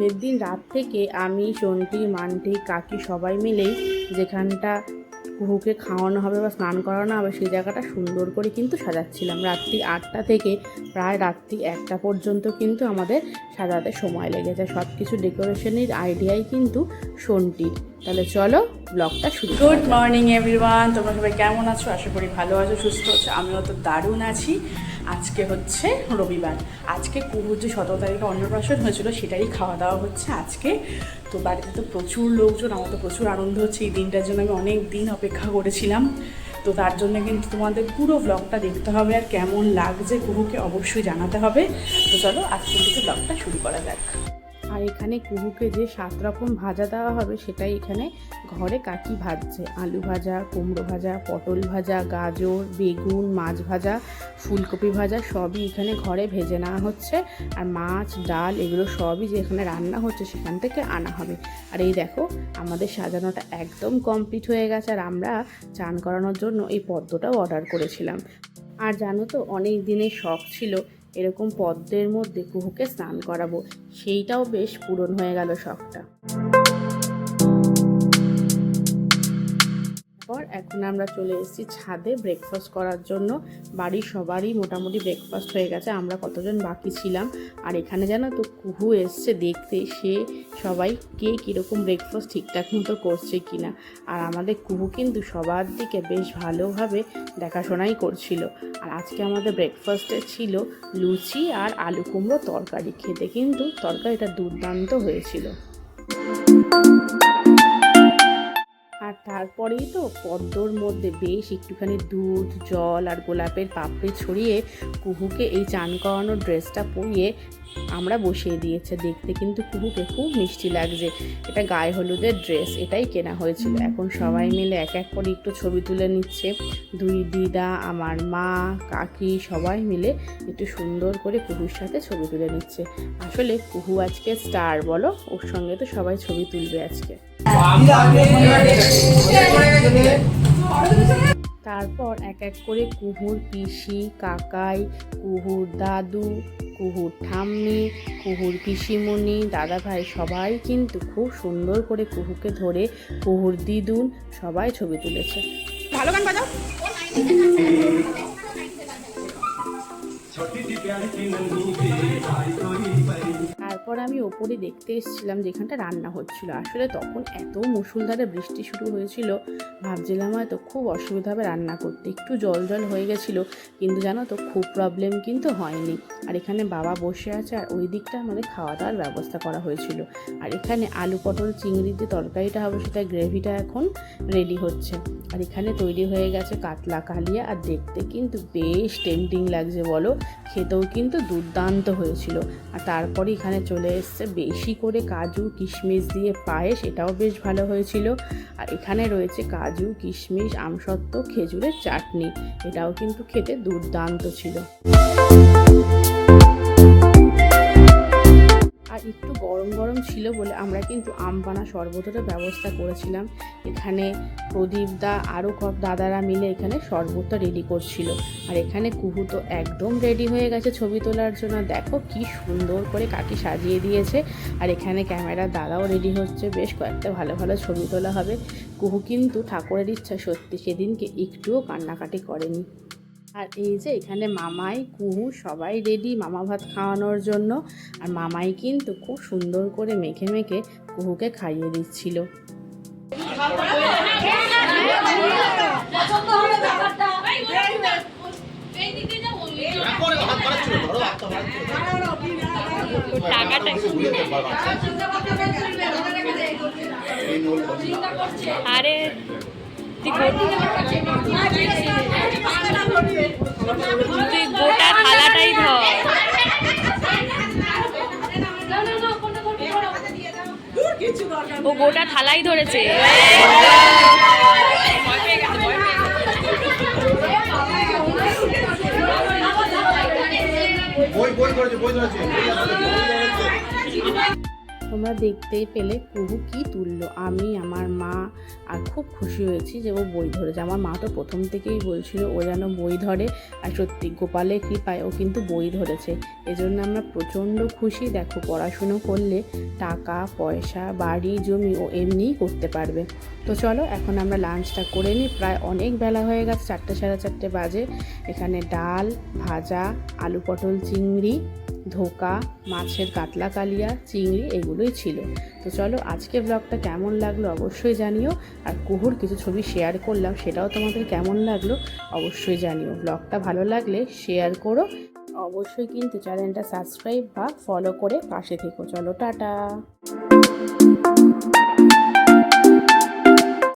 আগের দিন রাত থেকে আমি, সন্টি, মান্টি, কাকি সবাই মিলেই যেখানটা কুহুকে খাওয়ানো হবে বা স্নান করানো হবে সেই জায়গাটা সুন্দর করে কিন্তু সাজাচ্ছিলাম। রাত্রি 8টা থেকে প্রায় রাত্রি 1টা পর্যন্ত কিন্তু আমাদের সাজাতে সময় লেগেছে। সব কিছু ডেকোরেশনের আইডিয়াই কিন্তু সন্টির। তাহলে চলো ব্লগটা শুরু। গুড মর্নিং এভরিওয়ান, তোমরা সবাই কেমন আছো? আশা করি ভালো আছো, সুস্থ আছো। আমিও তো দারুণ আছি। আজকে হচ্ছে রবিবার। আজকে কুহুর যে 17 তারিখে অন্নপ্রাশন হয়েছিল সেটারই খাওয়া দাওয়া হচ্ছে আজকে। তো বাড়িতে তো প্রচুর লোকজন, আমার তো প্রচুর আনন্দ হচ্ছে। এই দিনটার জন্য আমি অনেক দিন অপেক্ষা করেছিলাম। তো তার জন্য কিন্তু তোমাদের পুরো ব্লগটা দেখতে হবে, আর কেমন লাগছে কুহুকে অবশ্যই জানাতে হবে। তো চলো আজকের থেকে ব্লগটা শুরু করা যাক। আর এখানে কুহুকে যে 7 রকম ভাজা দেওয়া হবে সেটাই এখানে ঘরে কাকি ভাজছে। আলু ভাজা, কুমড়ো ভাজা, পটল ভাজা, গাজর, বেগুন, মাছ ভাজা, ফুলকপি ভাজা সবই এখানে ঘরে ভেজে নেওয়া হচ্ছে। আর মাছ, ডাল এগুলো সবই যে এখানে রান্না হচ্ছে সেখান থেকে আনা হবে। আর এই দেখো আমাদের সাজানোটা একদম কমপ্লিট হয়ে গেছে। আর আমরা চান করানোর জন্য এই পদ্মটাও অর্ডার করেছিলাম। আর জানো তো অনেক দিনের শখ ছিল এরকম পদ্মের মধ্যে কুহুকে স্নান করাবো, সেইটাও বেশ পূরণ হয়ে গেল শখটা। এখন আমরা চলে এসেছি ছাদে ব্রেকফাস্ট করার জন্য। বাড়ির সবারই মোটামুটি ব্রেকফাস্ট হয়ে গেছে, আমরা কতজন বাকি ছিলাম। আর এখানে জানো তো কুহু এসছে দেখতে, সে সবাই কে কীরকম ব্রেকফাস্ট ঠিকঠাক মতো করছে কিনা। আর আমাদের কুহু কিন্তু সবার দিকে বেশ ভালোভাবে দেখাশোনাই করছিল। আর আজকে আমাদের ব্রেকফাস্টে ছিল লুচি আর আলু কুমড়ো তরকারি। খেতে কিন্তু তরকারিটা দুর্দান্ত হয়েছিল। আর তারপরেই তো পদ্মর মধ্যে বেশ একটুখানি দুধ, জল আর গোলাপের পাপড়ি ছড়িয়ে কুহুকে এই চান করানোর ড্রেসটা পরিয়ে আমরা বসিয়ে দিয়েছে। দেখতে কিন্তু কুহুকে খুব মিষ্টি লাগছে। এটা গায়ে হলুদের ড্রেস, এটাই কেনা হয়েছিল। এখন সবাই মিলে এক এক করে একটু ছবি তুলে নিচ্ছে। দুই দিদা, আমার মা, কাকি সবাই মিলে একটু সুন্দর করে কুহুর সাথে ছবি তুলে নিচ্ছে। আসলে কুহু আজকে স্টার বলো, ওর সঙ্গে তো সবাই ছবি তুলবে আজকে। তারপর এক এক করে কুহুর পিসি, কাকাই, কুহুর দাদু, কুহুর ঠাম্মি, কুহুর পিসিমণি, দাদা ভাই সবাই কিন্তু খুব সুন্দর করে কুহুকে ধরে, কুহুর দিদুন সবাই ছবি তুলেছে। ভালো গান বাজাও। তারপর আমি ওপরে দেখতে এসেছিলাম যেখানটা রান্না হচ্ছিল। আসলে তখন এত মুষলধারে বৃষ্টি শুরু হয়েছিল, ভাবছিলাম হয়তো খুব অসুবিধা হবে রান্না করতে, একটু জল জল হয়ে গেছিলো। কিন্তু জানো তো খুব প্রবলেম কিন্তু হয়নি। আর এখানে বাবা বসে আছে, আর ওই দিকটা আমাদের খাওয়া দাওয়ার ব্যবস্থা করা হয়েছিল। আর এখানে আলু পটল চিংড়ির যে তরকারিটা হবে সেটা গ্রেভিটা এখন রেডি হচ্ছে। আর এখানে তৈরি হয়ে গেছে কাতলা কালিয়া, আর দেখতে কিন্তু বেশ টেম্পটিং লাগছে বলো, খেতেও কিন্তু দুর্দান্ত হয়েছিল। আর তারপরে এখানে চলে এসছে বেশি করে কাজু কিশমিশ দিয়ে পায়েস, এটাও বেশ ভালো হয়েছিল। আর এখানে রয়েছে কাজু কিশমিশ আমসত্ত্ব খেজুরের চাটনি, এটাও কিন্তু খেতে দুর্দান্ত ছিল। আর একটু গরম গরম ছিল বলে আমরা কিন্তু আম পানা শরবতেরও ব্যবস্থা করেছিলাম। এখানে প্রদীপ দা আরও দাদারা মিলে এখানে শরবতটা রেডি করছিল। আর এখানে কুহু তো একদম রেডি হয়ে গেছে ছবি তোলার জন্য। দেখো কি সুন্দর করে কাকি সাজিয়ে দিয়েছে। আর এখানে ক্যামেরার দাদাও রেডি হচ্ছে, বেশ কয়েকটা ভালো ভালো ছবি তোলা হবে। কুহু কিন্তু ঠাকুরের ইচ্ছা সত্যি সেদিনকে একটুও কান্নাকাটি করেনি। আর এই যে এখানে মামাই, কুহু সবাই রেডি মামা ভাত খাওয়ানোর জন্য। আর মামাই কিন্তু খুব সুন্দর করে মেখে মেখে কুহুকে খাইয়ে দিচ্ছিল। আরে তুই গোটা থালাটাই ধর। ও গোটা থালাই ধরেছে। তোমরা দেখতেই পেলে কুহু কি তুললো। আমি, আমার মা আর খুব খুশি হয়েছি যে ও বই ধরেছে। আমার মা তো প্রথম থেকেই বলছিল ও যেন বই ধরে, আর সত্যি গোপালের কৃপায় ও কিন্তু বই ধরেছে। এজন্য আমরা প্রচণ্ড খুশি। দেখো, পড়াশুনো করলে টাকা পয়সা বাড়ি জমি ও এমনিই করতে পারবে। তো চলো এখন আমরা লাঞ্চটা করে নিই। প্রায় অনেক বেলা হয়ে গেছে, 4টে সাড়ে 4টে বাজে। এখানে ডাল, ভাজা, আলু পটল চিংড়ি, ধোকা, মাছের কাতলা কালিয়া, চিংড়ি এগুলোই ছিল। তো চলো আজকে ব্লগটা কেমন লাগলো অবশ্যই জানিও। আর কুহুর কিছু ছবি শেয়ার করলাম, সেটাও তোমাদের কেমন লাগলো অবশ্যই জানিও। ব্লগটা ভালো লাগলে শেয়ার করো, অবশ্যই কিন্তু চ্যানেলটা সাবস্ক্রাইব বা ফলো করে পাশে থেকো। চলো টাটা।